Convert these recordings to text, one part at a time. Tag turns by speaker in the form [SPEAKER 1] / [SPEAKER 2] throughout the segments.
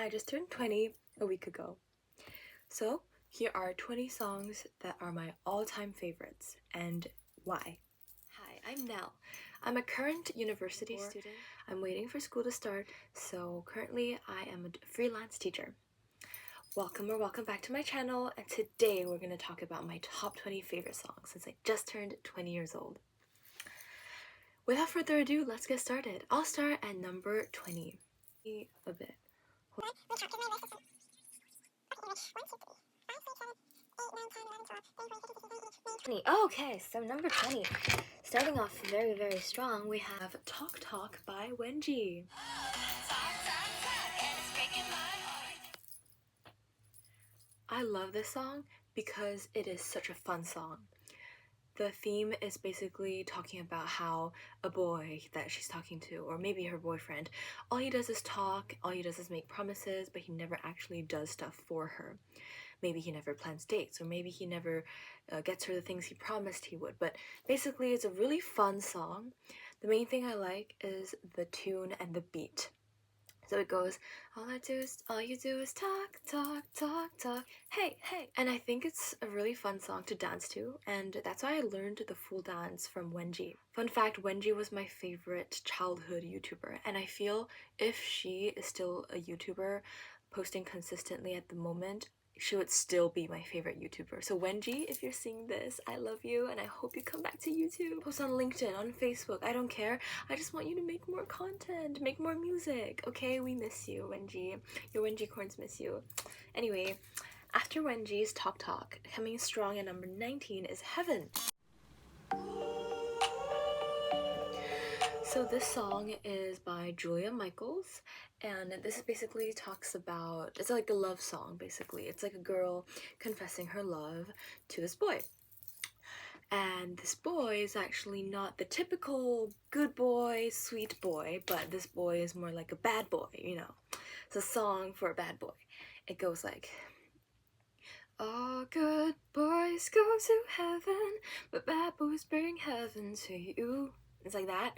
[SPEAKER 1] I just turned 20 a week ago. So, here are 20 songs that are my all-time favorites and why. Hi, I'm Nell. I'm a current university student. I'm waiting for school to start, so currently I am a freelance teacher. Welcome or welcome back to my channel, and today we're going to talk about my top 20 favorite songs since I just turned 20 years old. Without further ado, let's get started. I'll start at number 20. A bit. Okay, so number 20. Starting off very strong, we have Talk Talk by Wenji. I love this song because it is such a fun song. The theme is basically talking about how a boy that she's talking to, or maybe her boyfriend, all he does is talk, all he does is make promises, but he never actually does stuff for her. Maybe he never plans dates, or maybe he never gets her the things he promised he would. But basically, it's a really fun song. The main thing I like is the tune and the beat. So it goes, all you do is talk, talk, talk, talk, hey, hey. And I think it's a really fun song to dance to, and that's why I learned the full dance from Wenji. Fun fact, Wenji was my favorite childhood YouTuber, and I feel if she is still a YouTuber posting consistently at the moment, she would still be my favorite YouTuber. So Wenji, if you're seeing this, I love you and I hope you come back to YouTube. Post on LinkedIn, on Facebook, I don't care. I just want you to make more content, make more music, okay? We miss you, Wenji. Your Wenji corns miss you. Anyway, after Wenji's Talk Talk, coming strong at number 19 is Heaven. So this song is by Julia Michaels, and this basically talks about, it's like a love song basically. It's like a girl confessing her love to this boy. And this boy is actually not the typical good boy, sweet boy, but this boy is more like a bad boy, you know. It's a song for a bad boy. It goes like, all good boys go to heaven, but bad boys bring heaven to you. It's like that.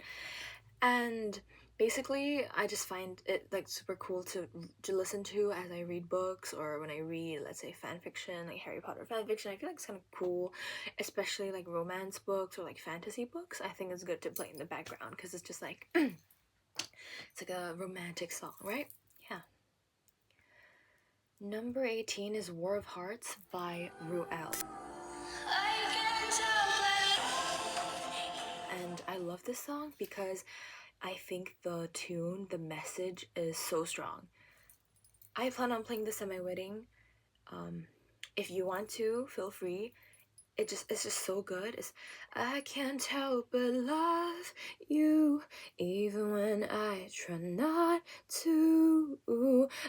[SPEAKER 1] And basically I just find it like super cool to listen to as I read books, or when I read, let's say, fan fiction, like Harry Potter fan fiction. I feel like it's kind of cool, especially like romance books or like fantasy books. I think it's good to play in the background because it's just like it's like a romantic song, right? Yeah. Number 18 is War of Hearts by Ruel. And I love this song because I think the tune, the message is so strong. I plan on playing this at my wedding. If you want to, feel free. It's just so good. It's, I can't help but love you, even when I try not to.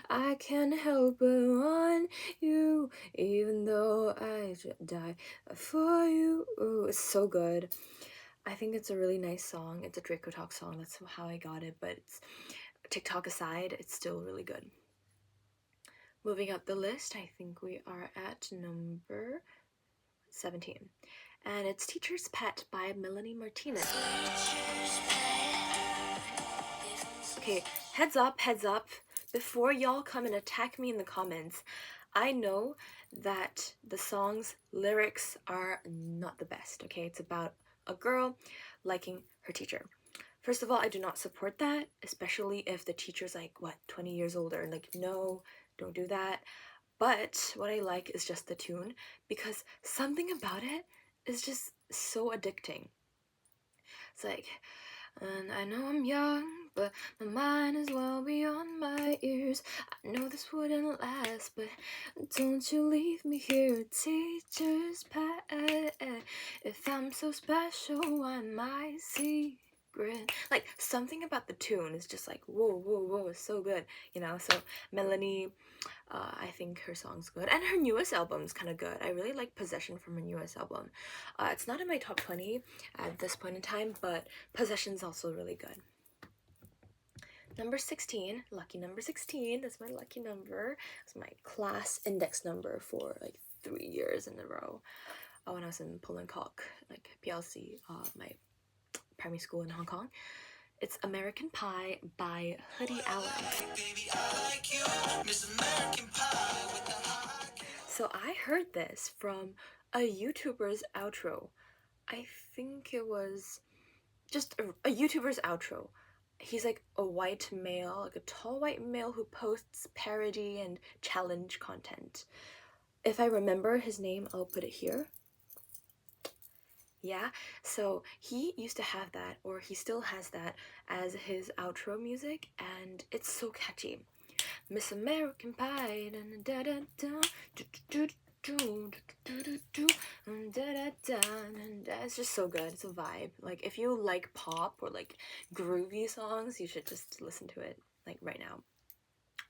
[SPEAKER 1] I can't help but want you, even though I die for you. It's so good. I think it's a really nice song. It's a Draco Talk song. That's how I got it. But it's, TikTok aside, it's still really good. Moving up the list, I think we are at number 17. And it's Teacher's Pet by Melanie Martinez. Okay, heads up. Before y'all come and attack me in the comments, I know that the song's lyrics are not the best, okay? It's about a girl liking her teacher. First of all, I do not support that, especially if the teacher's like, what, 20 years older. Like, no, don't do that. But what I like is just the tune, because something about it is just so addicting. It's like, and I know I'm young, but my mind is well beyond my ears. I know this wouldn't last, but don't you leave me here, teacher's pet. If I'm so special, why my secret? Like, something about the tune is just like, whoa, it's so good, you know? So Melanie, I think her song's good, and her newest album's kind of good. I really like Possession from her newest album. It's not in my top 20 at this point in time, but Possession's also really good. Number 16, lucky number 16, that's my lucky number. It's my class index number for like 3 years in a row. When I was in Pullenkok, like PLC, my primary school in Hong Kong. It's American Pie by Hoodie Allen. So I heard this from a YouTuber's outro. I think it was just a YouTuber's outro. He's like a white male, like a tall white male who posts parody and challenge content. If I remember his name, I'll put it here. Yeah, so he used to have that, or he still has that as his outro music, and it's so catchy. Miss American Pie, da da da, it's just so good. It's a vibe. Like if you like pop or like groovy songs, you should just listen to it like right now.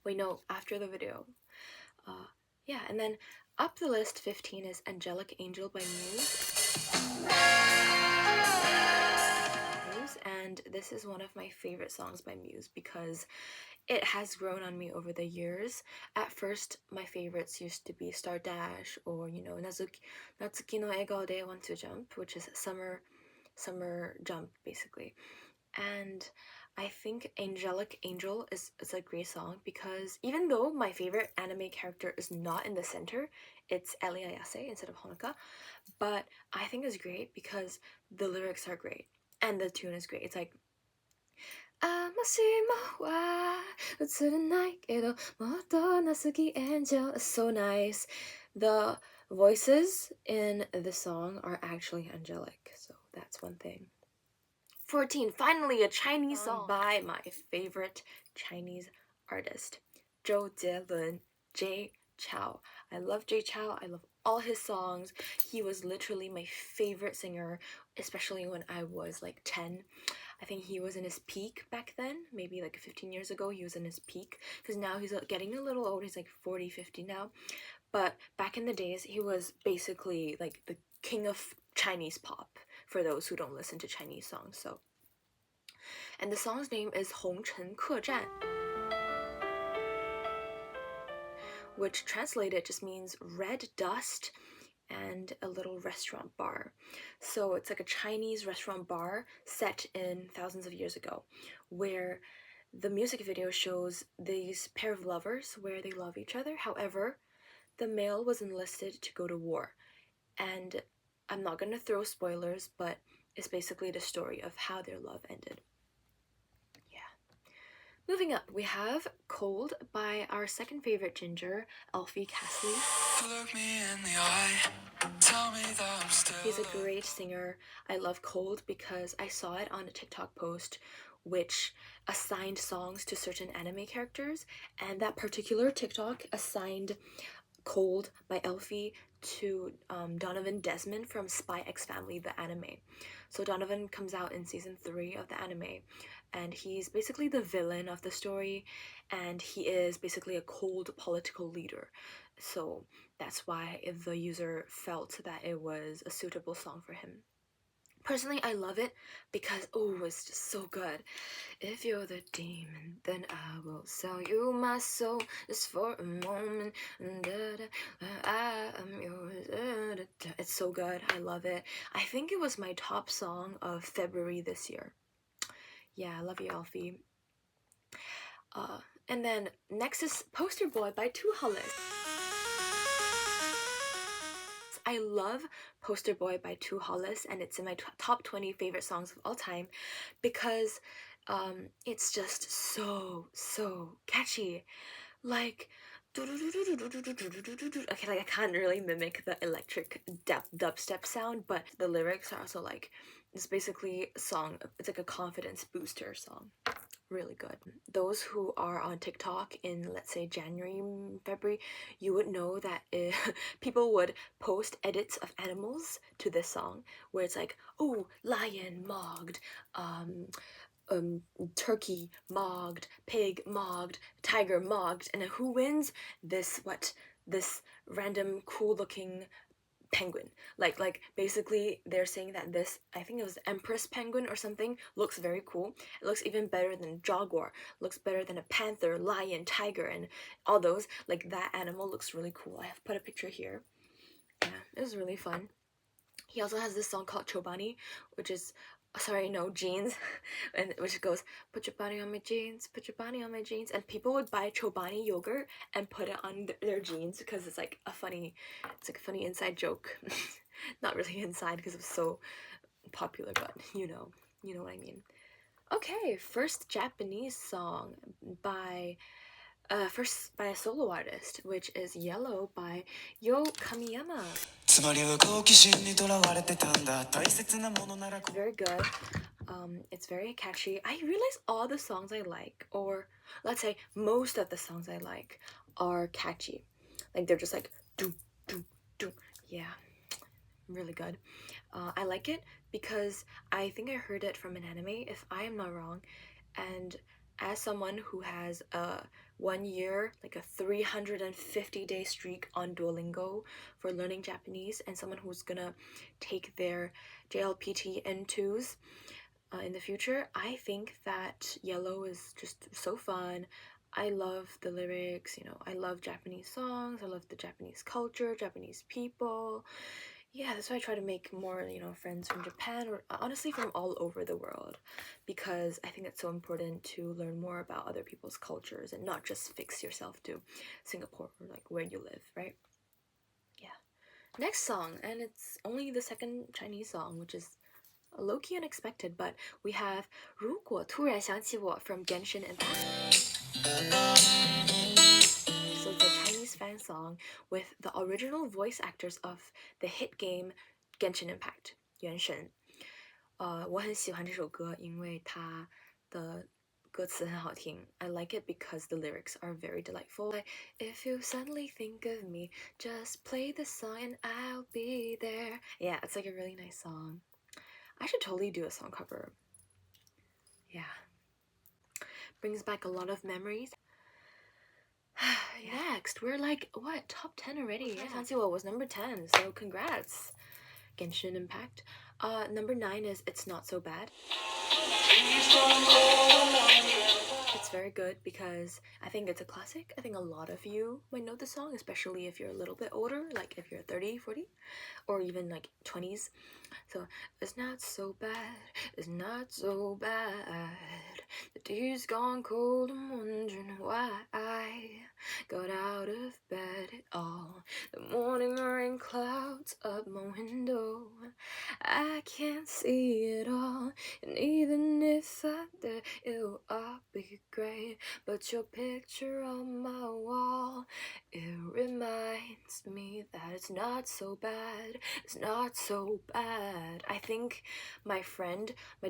[SPEAKER 1] Wait, no, after the video. Yeah, and then up the list 15 is Angelic Angel by Muse, and this is one of my favorite songs by Muse because it has grown on me over the years. At first, my favorites used to be Star Dash or, you know, Natsuki no Egao de Want to Jump, which is summer jump basically. And I think Angelic Angel is a great song because even though my favorite anime character is not in the center, it's Ellie Ayase instead of Honoka, but I think it's great because the lyrics are great and the tune is great. It's like あもしもは映らないけどもっとなすぎ Angel is so nice. The voices in the song are actually angelic, so that's one thing. 14, finally a Chinese song by my favorite Chinese artist, Zhou Jielun, Jay Chou. I love Jay Chou. I love all his songs. He was literally my favorite singer, especially when I was like 10. I think he was in his peak back then, maybe like 15 years ago he was in his peak, because now he's getting a little old, he's like 40, 50 now. But back in the days, he was basically like the king of Chinese pop, for those who don't listen to Chinese songs. So, and the song's name is 红尘客栈, which translated just means red dust and a little restaurant bar. So it's like a Chinese restaurant bar set in thousands of years ago, where the music video shows these pair of lovers where they love each other. However, the male was enlisted to go to war. And I'm not gonna throw spoilers, but it's basically the story of how their love ended. Moving up, we have Cold by our second favorite ginger, Alfie Castley. Look me in the eye, tell me that I'm still. He's a great singer. I love Cold because I saw it on a TikTok post which assigned songs to certain anime characters, and that particular TikTok assigned Cold by Alfie to Donovan Desmond from Spy X Family, the anime. So Donovan comes out in season 3 of the anime, and he's basically the villain of the story, and he is basically a cold political leader. So that's why the user felt that it was a suitable song for him. Personally, I love it because, oh, it's just so good. If you're the demon, then I will sell you my soul just for a moment. I am yours. It's so good. I love it. I think it was my top song of February this year. Yeah, I love you, Alfie. And then next is Poster Boy by Two Hollis. I love Poster Boy by Two Hollis, and it's in my top 20 favorite songs of all time because it's just so catchy. Like, okay, like I can't really mimic the electric dubstep sound, but the lyrics are also like, it's basically a song, it's like a confidence booster song. Really good. Those who are on TikTok in, let's say, January, February, you would know that people would post edits of animals to this song, where it's like, oh, lion mogged, turkey mogged, pig mogged, tiger mogged, and then who wins? This random cool looking penguin. Like basically they're saying that this, I think it was Empress penguin or something, looks very cool. It looks even better than jaguar, looks better than a panther, lion, tiger, and all those. Like that animal looks really cool. I have put a picture here. Yeah, it was really fun. He also has this song called Chobani, which is sorry, no, jeans, and which goes, put your body on my jeans, put your body on my jeans, and people would buy Chobani yogurt and put it on their jeans because it's like a funny inside joke. Not really inside because it was so popular, but you know what I mean. Okay, first Japanese song by first by a solo artist, which is Yellow by Yo Kamiyama. Very good. It's very catchy. I realize all the songs I like, or let's say most of the songs I like, are catchy. Like they're just like doom doom doom. Yeah, really good. I like it because I think I heard it from an anime, if I am not wrong, and as someone who has a 1 year, like a 350-day streak on Duolingo for learning Japanese, and someone who's gonna take their JLPT N2s in the future, I think that Yellow is just so fun. I love the lyrics, I love Japanese songs, I love the Japanese culture, Japanese people. Yeah, that's why I try to make more, friends from Japan, or honestly from all over the world, because I think it's so important to learn more about other people's cultures and not just fix yourself to Singapore or like where you live, right? Yeah. Next song, and it's only the second Chinese song, which is low-key unexpected, but we have 如果突然想起我 from Genshin Impact. So it's a Chinese fan song with the original voice actors of the hit game Genshin Impact 原神。我很喜欢这首歌，因为它的歌词很好听。I like it because the lyrics are very delightful. Like, if you suddenly think of me, just play the song and I'll be there. Yeah, it's like a really nice song. I should totally do a song cover. Yeah. Brings back a lot of memories. Next, we're like, what, top 10 already? Yeah, Sansiwa was number 10, so congrats. Genshin Impact. Number 9 is It's Not So Bad. It's very good because I think it's a classic. I think a lot of you might know the song, especially if you're a little bit older, like if you're 30, 40, or even like 20s. So, it's not so bad, it's not so bad. The day's gone cold, I'm wondering why I got out of bed at all. The morning rain clouds up my window, I can't see it all. And even if I did, it would all be great. But your picture on my wall, it reminds me that it's not so bad. It's not so bad. I think my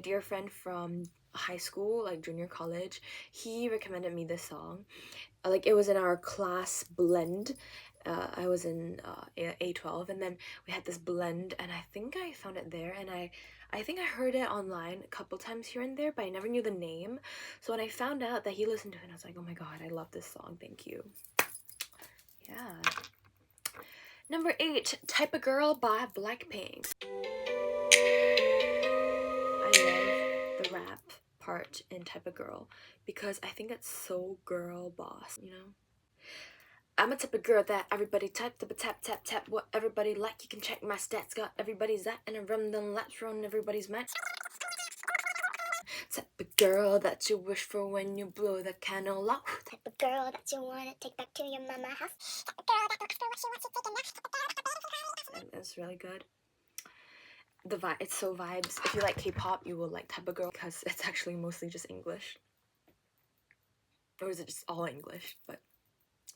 [SPEAKER 1] dear friend from high school, like junior college, he recommended me this song. Like it was in our class blend. I was in A12, and then we had this blend, and I think I found it there, and I think I heard it online a couple times here and there, but I never knew the name. So when I found out that he listened to it, I was like, oh my god, I love this song, thank you. Yeah. Number 8, Type of Girl by Blackpink. I love the rap part in Type of Girl because I think it's so girl boss, I'm a type of girl that everybody tap, tap, tap, what everybody like. You can check my stats, got everybody's that, and I run them laps, run everybody's match. Type of girl that you wish for when you blow the candle out. Type of girl that you want to take back to your mama house. Type of girl that looks for what she wants to take and and it's really good. The vibe, it's so vibes. If you like K-pop, you will like Type of Girl because it's actually mostly just English. Or is it just all English? But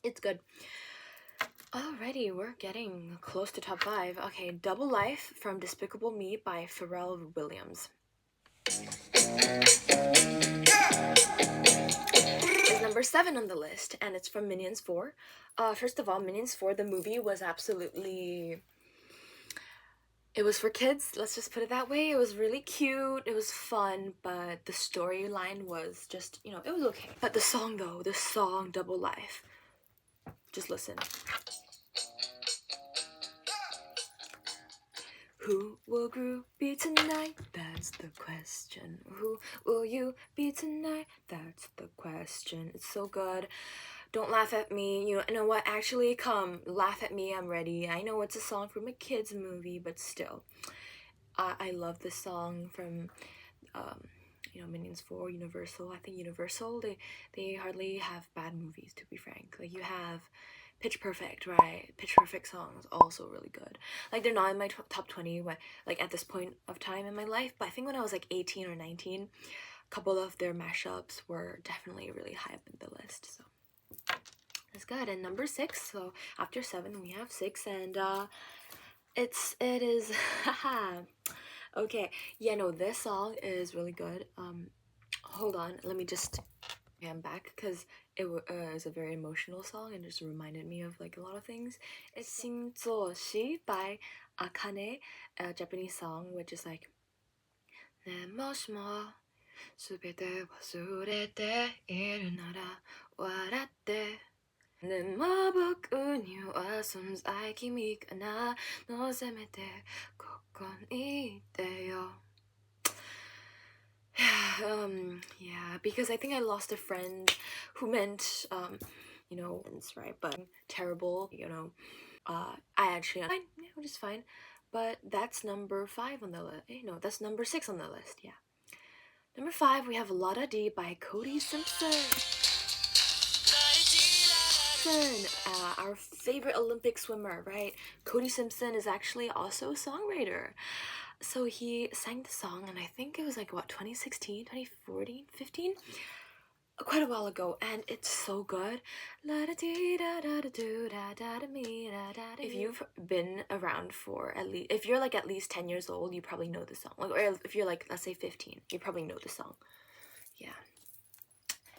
[SPEAKER 1] it's good. Alrighty, we're getting close to top 5. Okay, Double Life from Despicable Me by Pharrell Williams. It's number 7 on the list, and it's from Minions 4. First of all, Minions 4, the movie was absolutely... It was for kids, let's just put it that way. It was really cute, it was fun, but the storyline was just, it was okay. But the song though, the song Double Life, just listen. Who will Gru be tonight? That's the question. Who will you be tonight? That's the question. It's so good. Don't laugh at me. You know what? Actually, come laugh at me. I'm ready. I know it's a song from a kids movie, but still, I love this song from Minions 4, Universal. I think Universal, they hardly have bad movies, to be frank. Like, you have Pitch Perfect, right? Pitch Perfect songs also really good. Like, they're not in my top 20 like at this point of time in my life, but I think when I was like 18 or 19, a couple of their mashups were definitely really high up in the list. So that's good. And number 6, so after 7 we have 6, and it is haha. Okay, yeah, no, this song is really good. Hold on, let me just I'm back, because it is a very emotional song and just reminded me of like a lot of things. It's Shinzoshi by Akane, a Japanese song, which is like 내 모시모 수베대 와수레대 일어나라 와라떼 내 마법은 와숨사이 기미가 나 너세메대 코코니대요. Yeah, because I think I lost a friend who meant, right, but terrible, I actually, fine, yeah, which is fine, but that's number 5 on the list, no, that's number 6 on the list, yeah. Number 5, we have Lotta D by Cody Simpson. Our favorite Olympic swimmer, right? Cody Simpson is actually also a songwriter. So he sang the song, and I think it was like, what, 2016, 2014, 15? Quite a while ago, and it's so good. If you've been around for at least, if you're like at least 10 years old, you probably know the song. Like, or if you're like, let's say 15, you probably know the song. Yeah,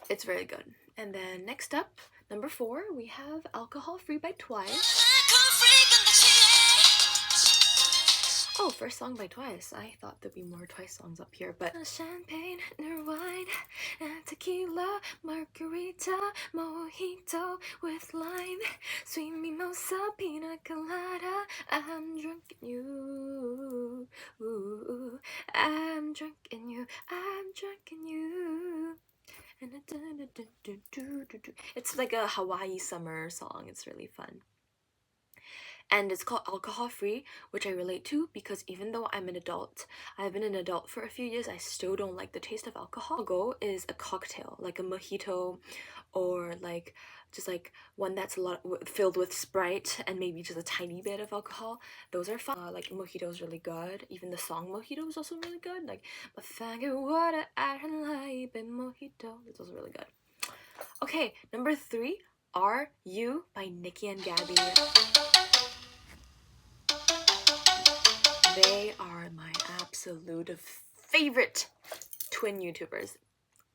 [SPEAKER 1] it's very good. And then next up, number 4, we have Alcohol Free by Twice. Oh, first song by Twice. I thought there'd be more Twice songs up here, but champagne, new wine, and tequila, margarita, mojito with lime, sweet mimosa, pina colada. I'm drunk in you. Ooh, I'm drunk in you. I'm drunk in you. It's like a Hawaii summer song. It's really fun. And it's called Alcohol Free, which I relate to because even though I'm an adult, I've been an adult for a few years, I still don't like the taste of alcohol. Go is a cocktail, like a mojito, or like just like one that's filled with Sprite and maybe just a tiny bit of alcohol. Those are fun. Like mojito is really good. Even the song Mojito is also really good. Like water mojito. It's also really good. Okay, number 3, Are You by Nicki and Gabby. They are my absolute favorite twin YouTubers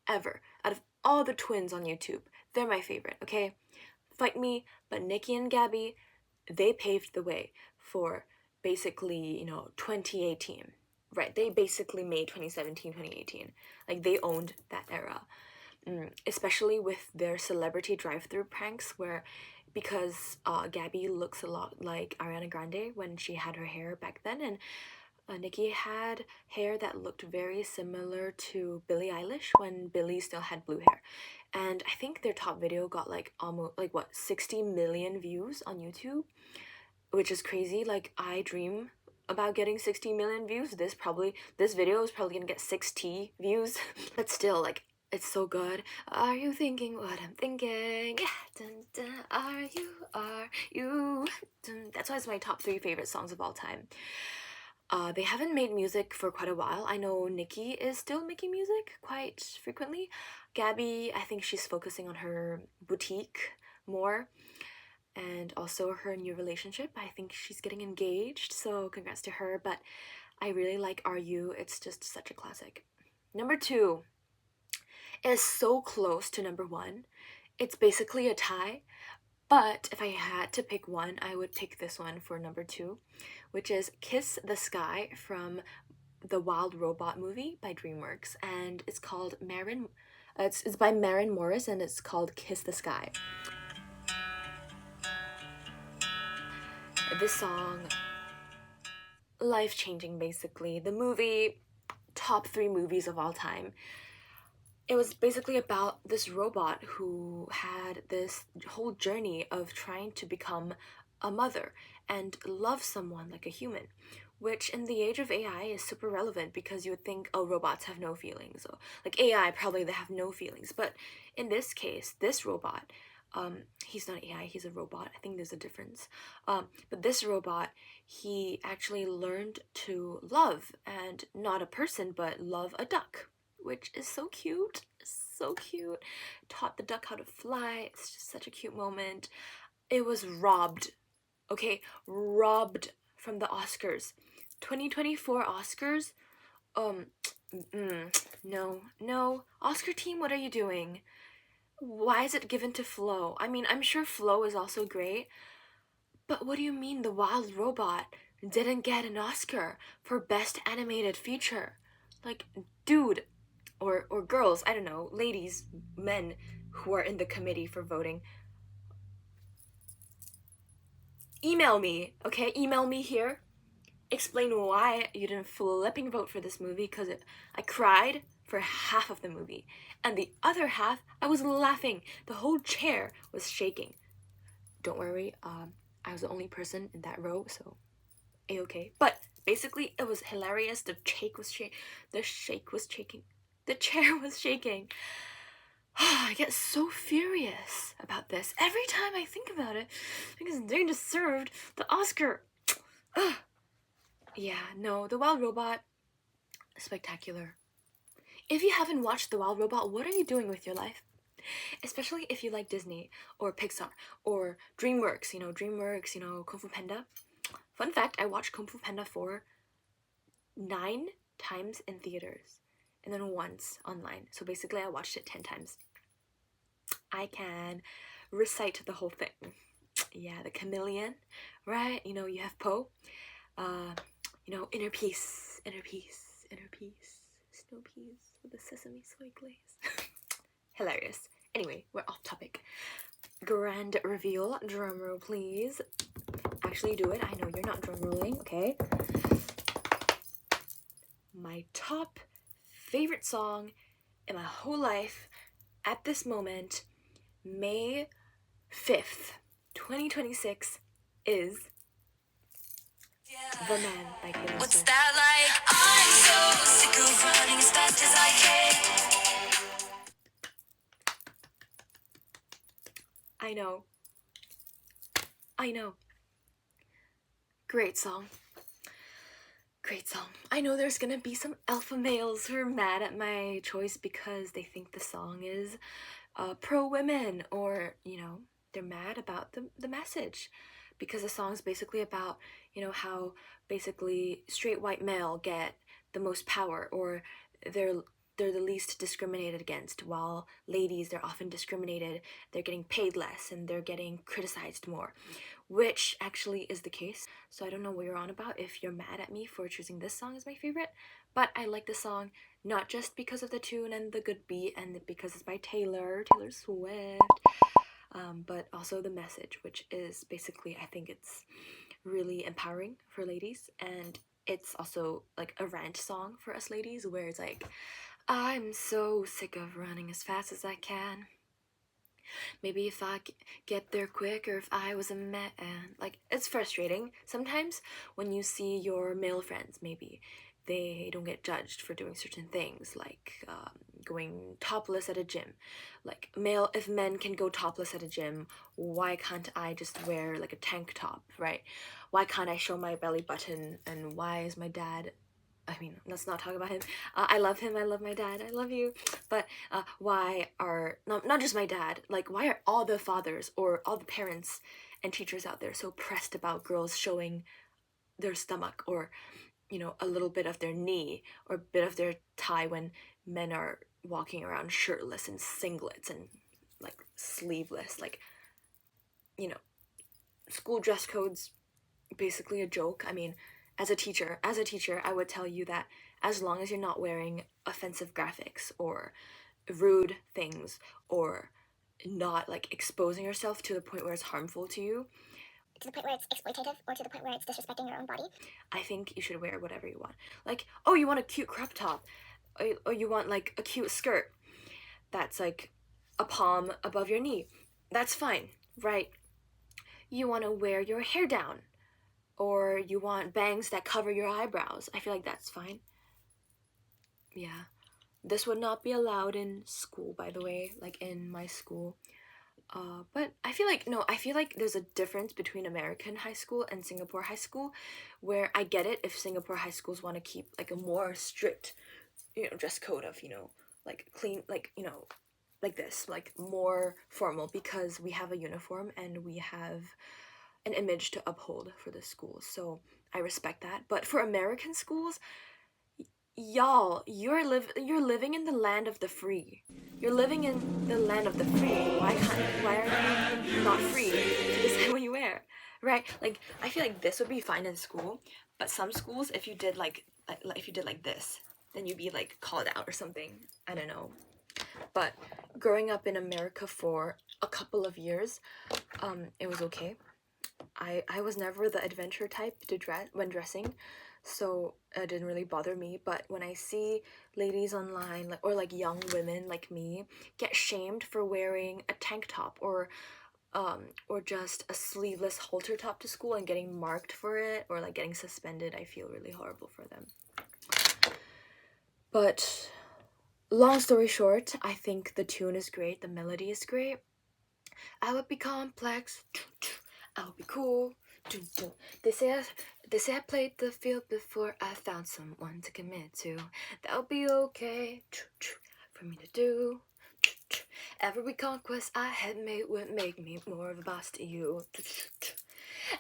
[SPEAKER 1] ever. Out of all the twins on YouTube, they're my favorite, okay? Fight me, but Nicki and Gabby, they paved the way for basically, 2018. Right, they basically made 2017, 2018. Like, they owned that era. Especially with their celebrity drive-through pranks where because Gabby looks a lot like Ariana Grande when she had her hair back then, and Nicki had hair that looked very similar to Billie Eilish when Billie still had blue hair. And I think their top video got like almost like 60 million views on YouTube, which is crazy. Like, I dream about getting 60 million views. This video is probably gonna get 60 views. But still, like, it's so good. Are you thinking what I'm thinking? Yeah, dun, dun, are you? Dun. That's why it's my top 3 favorite songs of all time. They haven't made music for quite a while. I know Nicki is still making music quite frequently. Gabby, I think she's focusing on her boutique more, and also her new relationship. I think she's getting engaged, so congrats to her. But I really like Are You. It's just such a classic. Number 2 is so close to number 1. It's basically a tie, but if I had to pick one, I would pick this one for number 2, which is Kiss the Sky from the Wild Robot movie by DreamWorks, and it's called it's by Maren Morris, and it's called Kiss the Sky. This song, life-changing basically. The movie, top 3 movies of all time. It was basically about this robot who had this whole journey of trying to become a mother and love someone like a human, which in the age of AI is super relevant because you would think, oh, robots have no feelings. So, like AI, probably they have no feelings. But in this case, this robot, he's not AI, he's a robot. I think there's a difference. But this robot, he actually learned to love, and not a person, but love a duck, which is so cute. So cute. Taught the duck how to fly. It's just such a cute moment. It was robbed, okay, robbed from the Oscars. 2024 Oscars? Um, no. Oscar team, what are you doing? Why is it given to Flo? I mean, I'm sure Flo is also great, but what do you mean the Wild Robot didn't get an Oscar for Best Animated Feature? Like, dude, or girls, I don't know, ladies, men who are in the committee for voting, email me, okay? Email me here. Explain why you didn't flipping vote for this movie, because I cried for half of the movie, and the other half I was laughing. The whole chair was shaking. Don't worry, I was the only person in that row, so a-okay. But basically, it was hilarious. The shake was shaking. The shake was shaking. The chair was shaking. I get so furious about this every time I think about it because they deserved the Oscar. Yeah, no, The Wild Robot, spectacular. If you haven't watched The Wild Robot, what are you doing with your life? Especially if you like Disney or Pixar or DreamWorks, Kung Fu Panda. Fun fact, I watched Kung Fu Panda 4 9 times in theaters and then once online. So basically, I watched it 10 times. I can recite the whole thing. Yeah, the chameleon, right? You have Po. Inner peace, snow peas with the sesame soy glaze. Hilarious. Anyway, we're off topic. Grand reveal, drumroll please. Actually do it, I know you're not drum rolling, okay? My top favorite song in my whole life at this moment, May 5th, 2026, is The Man by Taylor Swift. What's that like? I'm so sick of running as fast as I can. I know. Great song. I know there's gonna be some alpha males who are mad at my choice because they think the song is pro women, or they're mad about the message, because the song's basically about how basically straight white male get the most power, or they're the least discriminated against, while ladies, they're often discriminated, they're getting paid less and they're getting criticized more, which actually is the case. So I don't know what you're on about if you're mad at me for choosing this song as my favorite, but I like the song not just because of the tune and the good beat and because it's by Taylor Swift, but also the message, which is basically, I think it's really empowering for ladies, and it's also like a rant song for us ladies, where it's like, I'm so sick of running as fast as I can. Maybe if I get there quicker, if I was a man. Like, it's frustrating sometimes when you see your male friends, maybe they don't get judged for doing certain things, like going topless at a gym. Like, if men can go topless at a gym, why can't I just wear like a tank top, right? Why can't I show my belly button? And why is my dad, I mean, let's not talk about him. I love him. I love my dad. I love you. But why are, not just my dad, like, why are all the fathers or all the parents and teachers out there so pressed about girls showing their stomach, or, a little bit of their knee or a bit of their thigh, when men are walking around shirtless and singlets and like sleeveless? Like, school dress codes, basically a joke. I mean, as a teacher, I would tell you that as long as you're not wearing offensive graphics or rude things, or not like exposing yourself to the point where it's harmful to you,
[SPEAKER 2] to the point where it's exploitative, or to the point where it's disrespecting your own body,
[SPEAKER 1] I think you should wear whatever you want. Like, oh, you want a cute crop top, or you want like a cute skirt that's like a palm above your knee, that's fine, right? You want to wear your hair down, or you want bangs that cover your eyebrows. I feel like that's fine. Yeah. This would not be allowed in school, by the way, like in my school. But I feel like, no, I feel like there's a difference between American high school and Singapore high school, where I get it if Singapore high schools want to keep like a more strict, dress code of, like clean, like, like this, like more formal, because we have a uniform and we have an image to uphold for the school. So I respect that. But for American schools, y'all, you're living in the land of the free. You're living in the land of the free. Why are you not free to decide what you wear? Right? Like I feel like this would be fine in school, but some schools if you did like if you did like this, then you'd be like called out or something. I don't know. But growing up in America for a couple of years, it was okay. I was never the adventure type to dress when dressing, so it didn't really bother me. But when I see ladies online, like, or like young women like me get shamed for wearing a tank top or just a sleeveless halter top to school and getting marked for it or like getting suspended, I feel really horrible for them. But long story short, I think the tune is great, the melody is great. I would be complex, I would be cool. They say I played the field before I found someone to commit to. That would be okay for me to do. Every conquest I had made would make me more of a boss to you.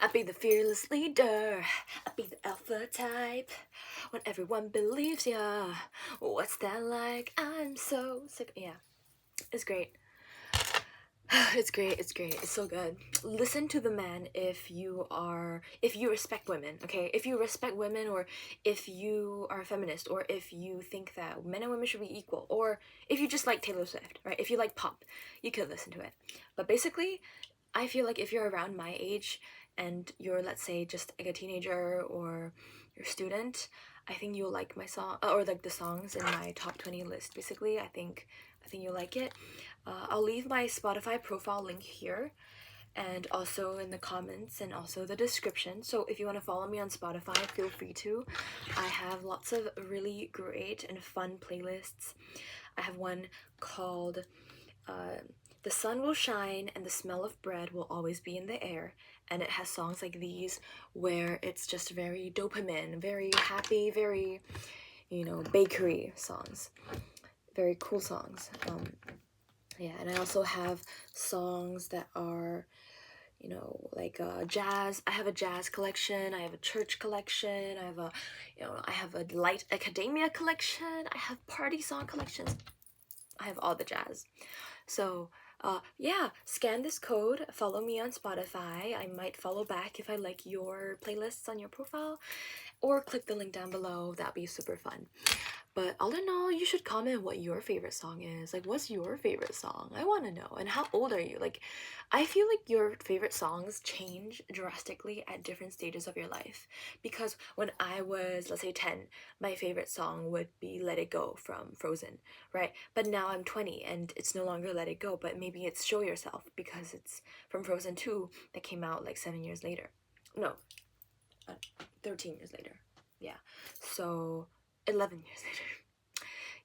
[SPEAKER 1] I'd be the fearless leader, I'd be the alpha type. When everyone believes ya, what's that like? I'm so sick. Yeah, it's great. It's great, it's so good. Listen to the man if you respect women, okay? If you respect women, or if you are a feminist, or if you think that men and women should be equal, or if you just like Taylor Swift, right? If you like pop, you could listen to it. But basically, I feel like if you're around my age and you're, let's say, just like a teenager or you're a student, I think you'll like my song, or like the songs in my top 20 list. Basically, I think you'll like it. I'll leave my Spotify profile link here and also in the comments and also the description. So if you want to follow me on Spotify, feel free to. I have lots of really great and fun playlists. I have one called The Sun Will Shine and the Smell of Bread Will Always Be in the Air. And it has songs like these where it's just very dopamine, very happy, very, bakery songs. Very cool songs. Yeah, and I also have songs that are, like jazz. I have a jazz collection. I have a church collection. I have a light academia collection. I have party song collections. I have all the jazz. So, yeah, scan this code. Follow me on Spotify. I might follow back if I like your playlists on your profile, or click the link down below. That'd be super fun. But all in all, you should comment what your favorite song is. Like, what's your favorite song? I want to know. And how old are you? Like, I feel like your favorite songs change drastically at different stages of your life. Because when I was, let's say, 10, my favorite song would be Let It Go from Frozen, right? But now I'm 20 and it's no longer Let It Go, but maybe it's Show Yourself because it's from Frozen 2 that came out like 7 years later. No, 13 years later. Yeah. So 11 years later.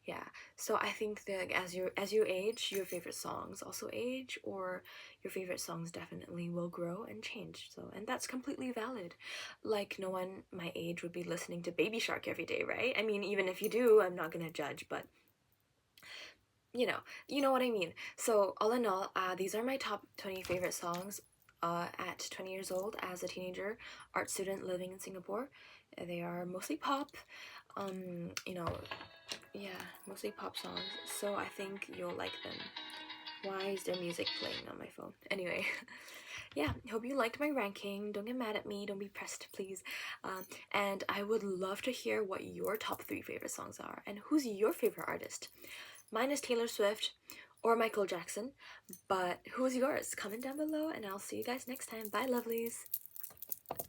[SPEAKER 1] Yeah, so I think that as you age, your favorite songs also age, or your favorite songs definitely will grow and change. So, and that's completely valid. Like, no one my age would be listening to Baby Shark every day, right? I mean, even if you do, I'm not gonna judge, but you know what I mean. So all in all, these are my top 20 favorite songs at 20 years old as a teenager art student living in Singapore. They are mostly pop, yeah, mostly pop songs. So I think you'll like them. Why is there music playing on my phone? Anyway, yeah, hope you liked my ranking. Don't get mad at me. Don't be pressed, please. And I would love to hear what your top 3 favorite songs are and who's your favorite artist. Mine is Taylor Swift or Michael Jackson, but who's yours? Comment down below and I'll see you guys next time. Bye, lovelies.